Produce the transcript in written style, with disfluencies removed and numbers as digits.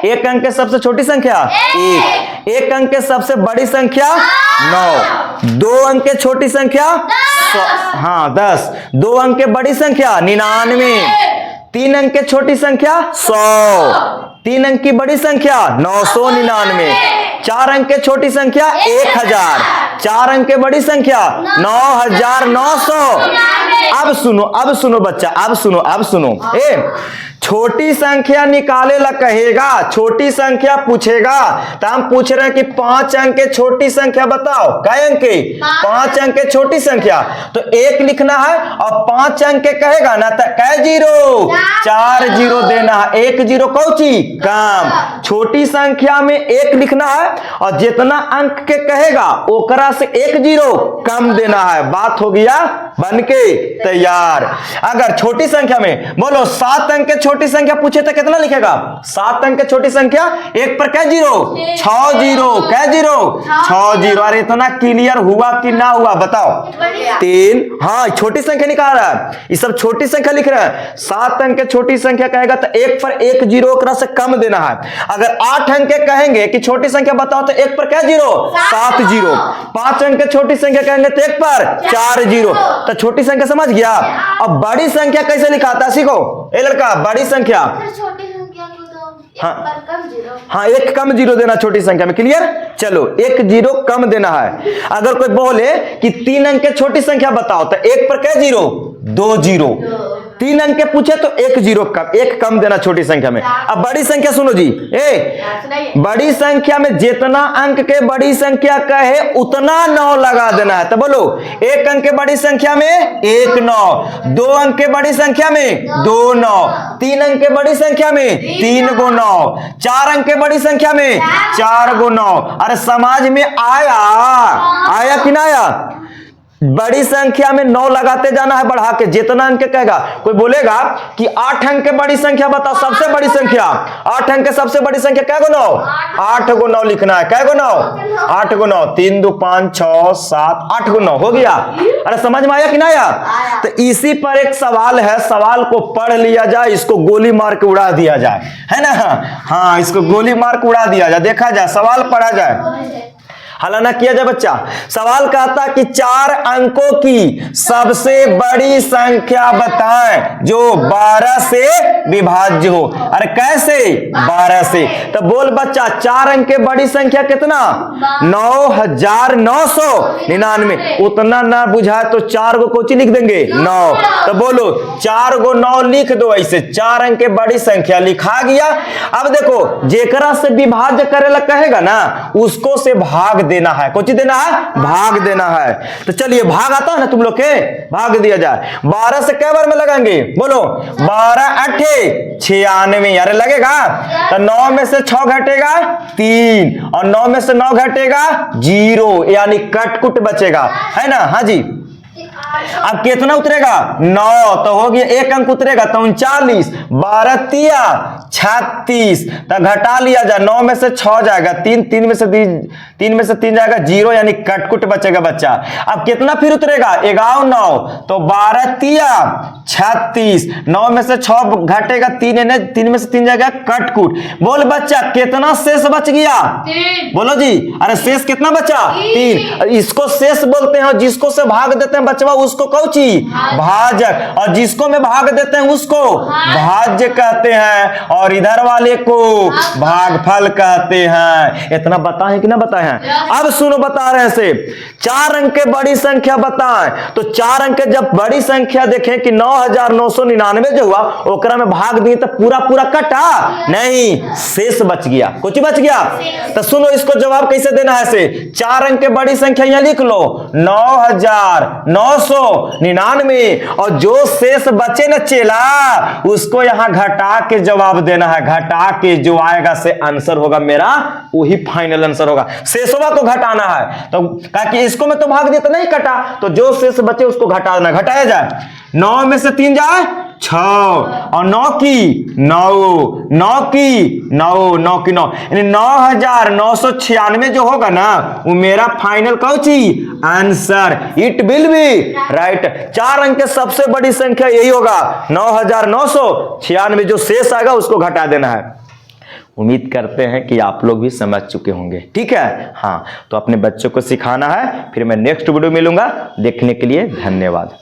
एक अंक के सबसे छोटी संख्या एक अंक के सबसे बड़ी संख्या 9, 2 अंक के छोटी संख्या 10, 2 अंक के बड़ी संख्या 99, 3 अंक के छोटी संख्या 100, 3 अंक की बड़ी संख्या 999, 4 अंक के छोटी संख्या 1000, 4 अंक के बड़ी संख्या 9900। अब सुनो बच्चा, अब सुनो छोटी संख्या निकाले ला कहेगा, छोटी संख्या पूछेगा तो हम पूछ रहे हैं कि 5 अंक के छोटी संख्या बताओ। कै अंक के? 5 अंक के छोटी संख्या, तो 1 लिखना है और 5 अंक के कहेगा ना तो कै जीरो? 4 जीरो देना है। 1 जीरो कौची? कम। छोटी संख्या में 1 लिखना है और जितना अंक के कहेगा ओकरा से 1 जीरो कम देना है। बात हो गया बनके तैयार। अगर छोटी संख्या में बोलो 7 अंक के छोटी संख्या पूछे तो कितना लिखेगा? 7 अंक के छोटी संख्या 1 पर कै जीरो? 6 जीरो। कै जीरो? 6 जीरो। अरे इतना क्लियर हुआ कि ना हुआ बताओ? 3। हाँ छोटी संख्या निकाल रहा है, ये सब छोटी संख्या लिख रहा है। 7 अंक के छोटी संख्या कहेगा तो 1 पर 1 जीरो ओकरा से कम देना है। अगर 8 अंक के कहेंगे कि छोटी संख्या बताओ तो 1 पर कै जीरो? 7 जीरो। 5 अंक के छोटी संख्या कहेंगे तो 1 पर 4 जीरो। तो छोटी संख्या समझ गया। अब बड़ी संख्या कैसे लिखाता है सीखो। ए लड़का, बड़ी संख्या छोटी संख्या को तो हाँ 1 कम जीरो देना छोटी संख्या में। क्लियर? चलो 1 जीरो कम देना है। अगर कोई बोले कि 3 अंक के छोटी संख्या बताओ तो 1 पर कै जीरो? 2 जीरो। 3 अंक के पूछे तो 1 जीरो कम, 1 कम देना छोटी संख्या में। अब बड़ी संख्या सुनो जी, बड़ी संख्या में जितना अंक के बड़ी संख्या कहे उतना 9 लगा देना है। तो बोलो 1 अंक के बड़ी संख्या में 1 9, 2 अंक के बड़ी संख्या में 2 9, 3 अंक के बड़ी संख्या में 3 गो 9, 4 अंक के बड़ी संख्या में 4 गो 9। अरे समाज में आया कि ना आया? बड़ी संख्या में 9 लगाते जाना है बढ़ा के, जितना अंक कहेगा। कोई बोलेगा कि 8 अंक के बड़ी संख्या बताओ, सबसे बड़ी संख्या 8 अंक के सबसे बड़ी संख्या कै गो 9? 8 गो 9 लिखना है। कै गो 9? 8 गो 9। 3 2 5 6 7 8 गो 9 हो गया। अरे समझ में आया कि ना आया? तो इसी पर एक सवाल है, सवाल को पढ़ लिया जाए, इसको गोली मार के उड़ा दिया जाए, है ना? हाँ इसको गोली मार के उड़ा दिया जाए, देखा जाए, सवाल पढ़ा जाए, हला ना किया जाए बच्चा। सवाल कहता कि 4 अंकों की सबसे बड़ी संख्या बताएं जो 12 से विभाज्य हो। अरे कैसे? 12 से। तो बोल बच्चा 4 अंक के बड़ी संख्या कितना? 9999। उतना ना बुझाए तो 4 गो कोची लिख देंगे? 9। तो बोलो 4 गो 9 लिख दो। ऐसे 4 अंक के बड़ी संख्या लिखा गया। अब देखो जेकरा से विभाज्य करेला कहेगा ना उसको से भाग देना है। कुछ देना है? भाग देना है। तो चलिए भाग आता है ना तुम लोग के, भाग दिया जाए। 12 से कै बार में लगाएंगे? बोलो 12 8 96। अरे लगेगा तो 9 में से 6 घटेगा 3 और 9 में से 9 घटेगा 0, यानी कटकुट बचेगा, है ना? हाँ जी। अब कितना उतरेगा? 9। तो हो गया 1 अंक उतरेगा तो 39। 12 तिया 36। तो घटा लिया जाए, 9 में से 6 जाएगा 3, 3 में से 3 जाएगा 0, यानी कटकुट बचेगा बच्चा। अब कितना फिर उतरेगा? 11 9। तो 12 तिया 36। 9 में से 6 घटेगा 3 में से 3 जाएगा कटकुट। बोल बच्चा कितना शेष बच गया? 3। बोलो जी। अरे शेष कितना बचा? 3। इसको शेष बोलते हैं और जिसको से भाग देते हैं बचवा उसको कौची? भाजक। और जिसको में भाग देते हैं उसको भाज्य कहते हैं और इधर वाले को भागफल कहते हैं। इतना बताएं कि ना बताएं? अब सुनो बता रहे हैं से 4 अंक के बड़ी संख्या बताएं। तो 4 अंक के जब बड़ी संख्या देखें कि 9999 जो हुआ ओकरा में भाग दिए तो पूरा पूरा कटा नहीं, शेष बच गया। कुछ बच गया। तो सुनो इसको जवाब कैसे देना है से 4 अंक के बड़ी संख्या यहां लिख लो 9999 और जो शेष बचे न चेला उसको यहां घटा के जवाब देना है। घटा के जो आएगा से आंसर होगा मेरा वही फाइनल आंसर होगा। शेषवा को घटाना है तो कि इसको में तो भाग दिया तो नहीं कटा, तो जो शेष बचे उसको घटाना। घटाया जाए 9 में से 3 जाए 6 और 9 की 9, 9 की 9, 9 की 9, यानी 9996 जो होगा ना वो मेरा final Cauchy answer. It will be right. 4 अंक के सबसे बड़ी संख्या यही होगा 9996। जो शेष आएगा उसको घटा देना है। उम्मीद करते हैं कि आप लोग भी समझ चुके होंगे। ठीक है, हाँ, तो अपने बच्चों को सिखाना है। फिर मैं नेक्स्ट वीडियो मिलूंगा। देखने के लिए धन्यवाद।